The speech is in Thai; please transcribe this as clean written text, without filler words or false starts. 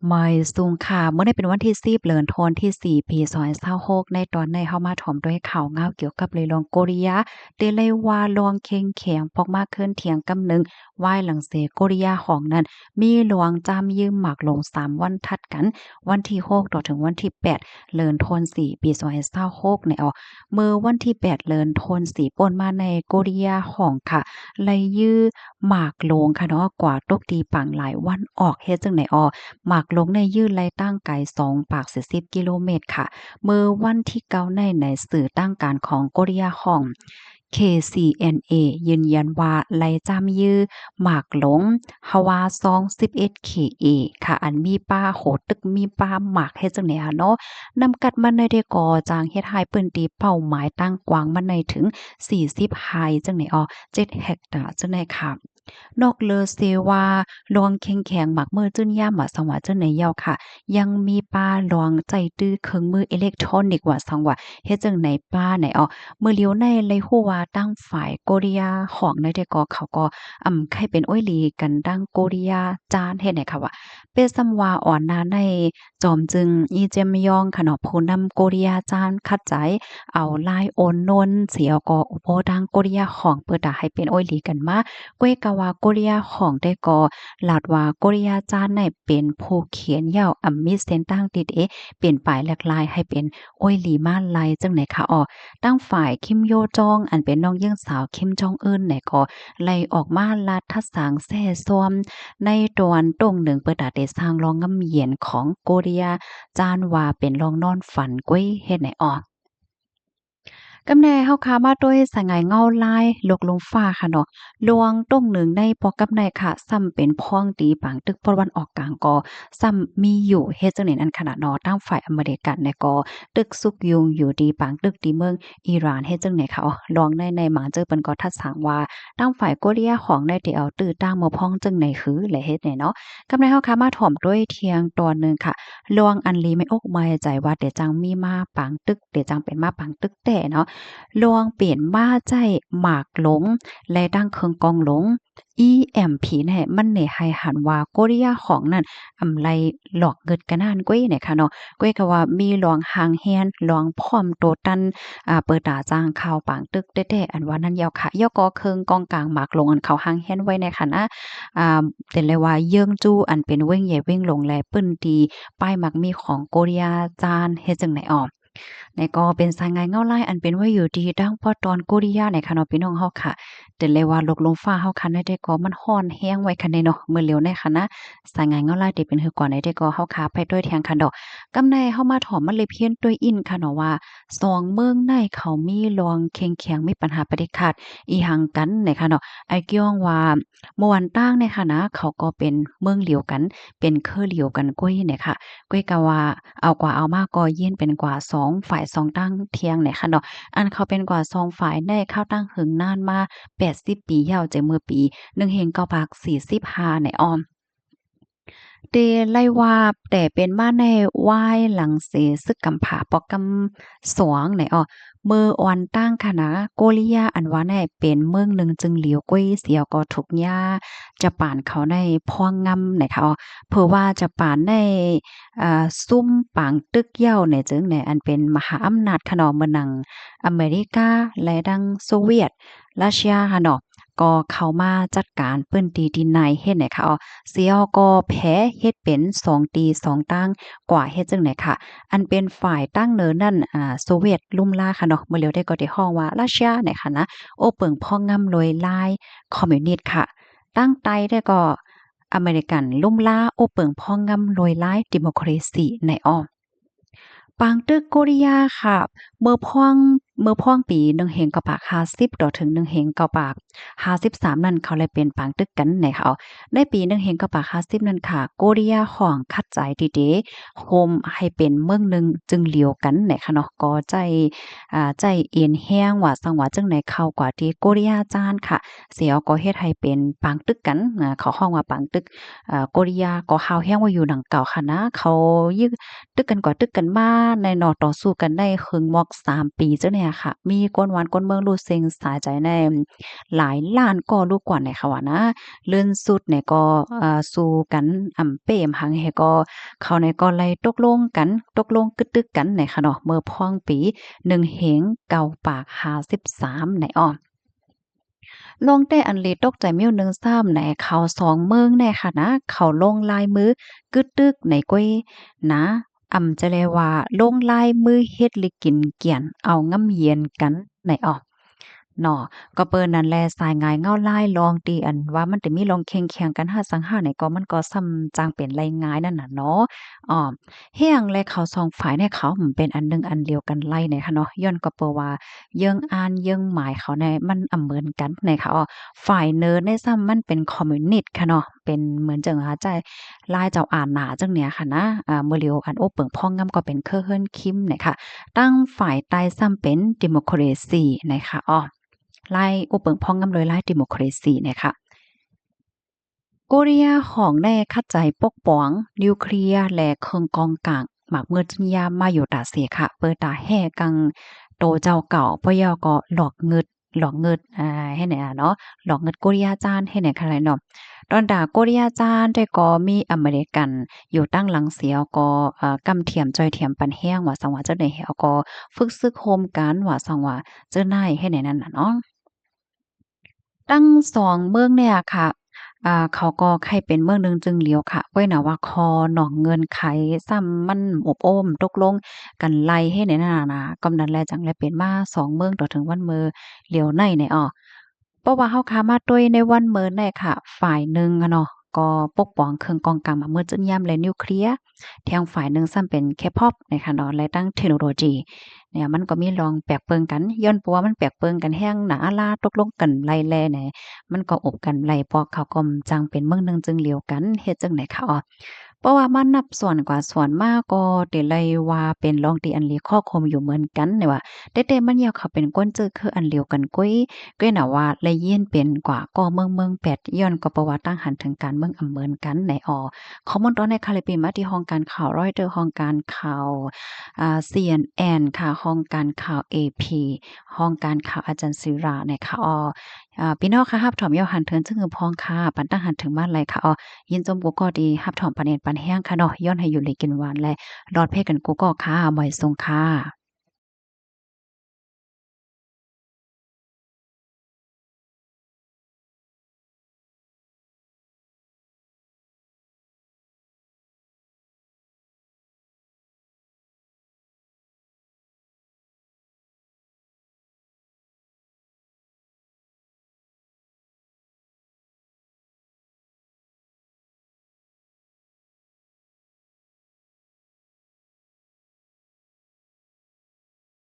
ไม่สูงค่ะเมื่อได้เป็นวันที่10เดือนธันวาคมที่4ปี2026ในตอนในเฮามาถ่อมด้วยข่าวเงาเกี่ยวกับเลยลองโกริยาได้เลยว่าลองเข้งแข็งพอกมากขึ้นเถียงกำนึงว่ายหลังเสโกริยาของนั้นมีหลวงจามยืมหมากลง3วันทัดกันวันที่6ต่อถึงวันที่8เดือนธันวาคมปี2026ในเมื่อวันที่8เดือนธันวาคมป่นมาในโกริยาของค่ะไลยื้อหมากลงค่ะเนาะกว่าตกดีปังหลายวันออกเฮ็ดจังไหนหมากลงในยืดไล่ตั้งไกล2ปาก40กิโลเมตรค่ะเมื่อวันที่9ในสื่อตั้งการของโกเรียของ KCNA ยืนยันว่าไล่จามยื้อหมากหลงฮาวาซอง11 KA ค่ะอันมีป้าโหตึกมีป้าหมากเฮ็ดจังไหนอะเนาะนำกัดมันในได้ก่อจางเฮ็ดให้ปืนตีเป้าหมายตั้งกว้างมันในถึง40ไฮจังไหน7เฮกตาร์จังไหนค่ะนอกเลอเซว่าลวงแข็งๆหมักมือจื้นย่ามหมาสังหวะเจ้าในเยาค่ะยังมีป้าลวงใจตื้อเครื่องมืออิเล็กทรอนิกส์ว่าสังหวะเฮ็ดจังไหนป้าไหนมือเลี้ยวในเลยฮู้ว่าตั้งฝ่ายโกเรียของในแต่ก็เขาก็ใครเป็นอ้อยหลีกันดังโกเรียจานเฮ็ดไหนค่ะว่าเป็นซำว่าอ่อนนาในจอมจึงอีเจมยองค่ะเนาะผู้นำโกเรียจานคัดใจเอาลายโอนนนเสียก็อุปดังโกเรียของเปิดตาให้เป็นอ้อยหลีกันมา กวยกะว่าโกเรียของได้ก่อลาดว่าโกเรียจานในเป็นผู้เขียนยาวมีเส้นตั้งติดเปลี่ยนปลายหลากหลายให้เป็นโอ้ยหลีมาลายจังไหนคะตั้งฝ่ายคิมโยจองอันเป็นน้องเยื่องสาวคิมจองอึนไหนก็ไล่ออกมาลาดทัดสางแซ่ซ้อมในตอนตรงหนึ่งเปิดได้สร้างรองงำเหยียนของโกเรียจานว่าเป็นรองนอนฝันกวยเฮ็ดไหนกำแน่เฮาคามาด้วยสายงายเงาลายลกลงฟ้าค่ะเนาะลวงต้งหนึ่งในปอกกับในค่ะซ้ำเป็นพ้องตีปางตึกตะวันออกกลางก็ซ้ำมีอยู่เฮ็ดจังได๋นั้นขนาดเนาะทางฝ่ายอเมริกันเนี่ยก็ตึกซุกยุงอยู่ดีปางตึกดีเมืองอิหร่านเฮ็ดจังได๋ค่ะลองในหมางเจอเปิ้นก็ทัดสางว่าทางฝ่ายโกเรียของได้ที่เอาตื้อตั้งมาพ้องจังไหนคือและเฮ็ดแหน่เนาะกำในเฮาคามาถ่อมด้วยเทียงตอนหนึงค่ะลวงอันลีไม่อกไม่ใจว่าเดี๋ยวจังมีมาปางตึกเดี๋ยวจังเป็นมาปางตึกแต่เนาะ ลวงเปลี่ยนมาใจหมากหลงและดังเคิงกองหลง EMP เนี่ยมันเนี่ยให้หันว่าโกเรียของนั่นไรหลอกเงิดกันนานก้อยเนี่ยค่ะเนาะก้อยก็ว่ามีหลวงหางแฮนหลวงพร้อมโตตันเปิดตาจ้างข่าวปางตึกแต้ๆอันว่านั้นยาวค่ะยอก็เคิงกองกลางหมากลงอันเขาหางแฮนไว้ในค่ะนะเป็นเลยว่าเยิ่งจู้อันเป็นเว้งใหญ่เว้งหลงแลปึ้นดีป้ายมักมีของโกเรียจานเฮ็ดจังไหนในก็เป็นสายงานเงาไล่อันเป็นไว้อยู่ดีดังพอตอนโกริยาในค่ะเนาะพี่น้องเฮาค่ะแต่เลยว่าลกลมฟ้าเฮาคันได้ก็มันร้อนแฮงไว้คันได้เนาะมื้อเหลียวในค่ะนะสายงานเงาไล่ที่เป็นคือก่อนได้ก็เฮาค่ะไปด้วยแทงคันดอกกำในเฮามาถอมมันเลยเพี้ยนด้วยอินค่ะเนาะว่าสองเมืองในเขามีรองแข็งๆมีปัญหาปฏิฆาตอีหังกันในค่ะเนาะไอ้เกี่ยงว่าเมื่อวันตั้งในค่ะนะเขาก็เป็นเมืองเดียวกันเป็นเครือเดียวกันกุ้ยเนี่ยค่ะ ก้อยกะว่าเอากว่าเอามากก็ยื่นเป็นกว่า2ฝ่าย2ตั้งเทียงเนี่ยค่ะเนาะอันเขาเป็นกว่า2ฝ่ายได้เข้าตั้งหึงนานมา80ปียาวใจเมื่อปี1945ในอ้อม เดไล่ว่าแต่เป็นมาในวายหลังเสซึกกำผาปอกกำสวงไหนเมื่อออนตั้งคณะโกริยาอันว่าในเป็นเมืองหนึ่งจึงเหลียวก้วยเสียวก็ถูกย่าจะป่านเขาในพ่องงำไหนคะเผื่อว่าจะป่านในซุ่มปางตึกเหย้าเนี่ยจึงในอันเป็นมหาอำนาจคะเนาะเมืองหนังอเมริกาและดังโซเวียตรัสเซียค่ะเนาะก็เข้ามาจัดการเปิ้นดีดีในเฮ็ดไหนคะเสียวก็แพ้เฮ็ดเป็น2ตี2ตั้งกว่าเฮ็ดจังไหนค่ะอันเป็นฝ่ายตั้งเนินนั่นโซเวียตลุ่มล่าค่ะเนาะเมื่อเร็วได้ก็ได้ฮ้องว่ารัสเซียเนี่ยค่ะนะโอ้เปิงพ่องงำรวยลายคอมมิวนิสต์ค่ะตั้งไตได้ก็อเมริกันลุ่มล่าโอ้เปิงพ่องงำรวยลายดิโมคราซีในปางตึกโกริยาค่ะเมื่อพ่องเมื่อพ่องปี1เฮงกะปาก50ต่อถึง1เฮงกะปาก53นั่นเขาเลยเป็นปางตึกกันในเขาในปี1เฮงกะปาก50นั่นค่ะโกริยาของคัดใจดีเดโฮมให้เป็นเมืองหนึงจึงเหลียวกันในค่ะเนาะก็ใจใจเอ็นแห้งว่าสังว่าจังไหนเข้ากว่าที่โกริยาจานค่ะเสียก็เฮ็ดให้เป็นปางตึกกันเขาฮ้องว่าปางตึกโกริยาก็ฮาวแห้งว่าอยู่ดังเก่าค่ะนะเขายึ ตึกกันกว่าตึกกันมาในต่อสู้กันได้ครึ่งมอก3ปีเจ้าเนี่ย เนี่ยค่ะมีก้นหวานก้นเมืองรู้เซ็งสาใจในหลายล้านก็ลูกกว่าในค่ะว่านะเลื่อนสุดเนี่ยก็สู้กันเป้มหังเฮก็เขาในก็ไล่ตกลงกันตกลงกึดตึกกันในค่ะเนาะเมื่อพ่องปี1เหงเก่าปาก53ในอ้อ ลงแต่อันเลตกใจมิ้วหนึ่งซ้ำในเขาสองเมืองแน่ค่ะนะเขาลงลายมือกึดตึกในก้อยนะจะเลยว่าลงลายมือเฮ็ดลิกินเกียนเอางำเย็นกันในออกเนาะก็เปิ้นนั่นแลสายงายเงาลายลองตีอันว่ามันจะมีลองแข่งๆกันหาสังหาไหนก็มันก็ซ้ำจางเป็นไรง่ายนั่นน่ะเนาะอ้อเฮียงและเขาสองฝ่ายเนี่ยเขาเป็นอันหนึงอันเดียวกันไล่เนี่ยค่ะเนาะย้อนก็เปิ้ว่าเยิงอ่านเยิงหมายเขาในมันเหมือนกันในค่ะอ้อ ฝ่ายเนิร์ดในซ้ำมันเป็นคอมมิวนิสต์ค่ะเนาะเป็นเหมือนจังหาใจลายเจ้าอ่านหนาจังเนี่ยค่ะนะเมื่อเลียวอันโอเปิงพ่องงำก็เป็นเคอเฮิรนคิมนะคะตั้งฝ่ายใต้ซ้ำเป็นดิโมคราซีนะคะอ้อไล่โอเปิงพ่องงำโดยไล่ดิโมคราซีนะคะโกเรียของในคัดใจปกป้องนิวเคลียร์และเครื่องกองกลางหมากเมื่อจินยามมาอยู่ตาเสียค่ะเปิดตาแห่กังโตเจ้าเก่าปยอก็หลอกเงิดให้ไหนเนาะหลอกเงิดโกเรียจานให้ไหนค่ะไรเนาะตอนด่าโกเรียจานได้ก็มีอเมริกันอยู่ตั้งหลังเสียวก็กำเทียมจอยเทียมปันแห้งว่าสังว่าเจ้าได้เฮาก็ฝึกซึกโฮมกันว่าสังว่าเจ้านายให้ไหนนั่นน่ะเนาะ ตั้งสองเมืองเนี่ยค่ะเขาก็ใครเป็นเมืองหนึ่งจึงเหลียวค่ะไว้น่ะว่าคอหนองเงินไขซ้ำมันอบโอ้มตกลงกันไล่ให้ในนั้นน่ะนะกำนั้นแลจังแลเป็นมาสองเมืองต่อถึงวันเมอเหลียวในเนี่ยอ้อเพราะว่าเฮาขามาด้วยในวันเมินเนี่ยค่ะฝ่ายหนึ่งอะเนาะก็ปกป้องเครื่องกองกำมาเมื่อจึ้นย่ำและนิวเคลียร์แทงฝ่ายหนึ่งซ้ำเป็น K-pop นะคะเนาะและตั้งเทคโนโลยีเนี่ยมันก็มีลองแปลกเปิงกันย้อนเพราะว่ามันแปลกเปิงกันแฮงหนาลาตกลงกันไล่แลแหน่มันก็อบกันไล่เพราะเขาก็จังเป็นเมืองหนึ่งจึงเหลียวกันเฮ็ดจังได๋คะอ้อ เพราะว่ามันนับส่วนกว่าส่วนมากก็ได้เลยว่าเป็นรองตีอันลีข้อคมอยู่เหมือนกันเนี่ยว่าแต่มันยาวเขาเป็นก้นจื้อคืออันเลียวกันกุ้ยน่ะว่าละเยียนเป็นกว่าก็เมืองแปดย้อนก็เพราะว่าตั้งหันถึงการเมืองอำเหมือนกันในอข้อมูลตอนในคาลิปีมาที่ห้องการข่าว Reuters ห้องการข่าวCNN ค่ะห้องการข่าว AP ห้องการข่าวอาจารย์ศิรานะคะพี่น้องค่ะรับถอมยอหันเทินซึ่งคือพ้องค่ะปันตั้งหันถึงบ้านไรค่ะยินจมกูก็ดีรับถอมปานเอ็นปันแห้งค่ะเนาะย้อนให้อยู่เลยกินหวานและรอดเพ่กันกูก็ค่ะบ่อยทรงค่ะ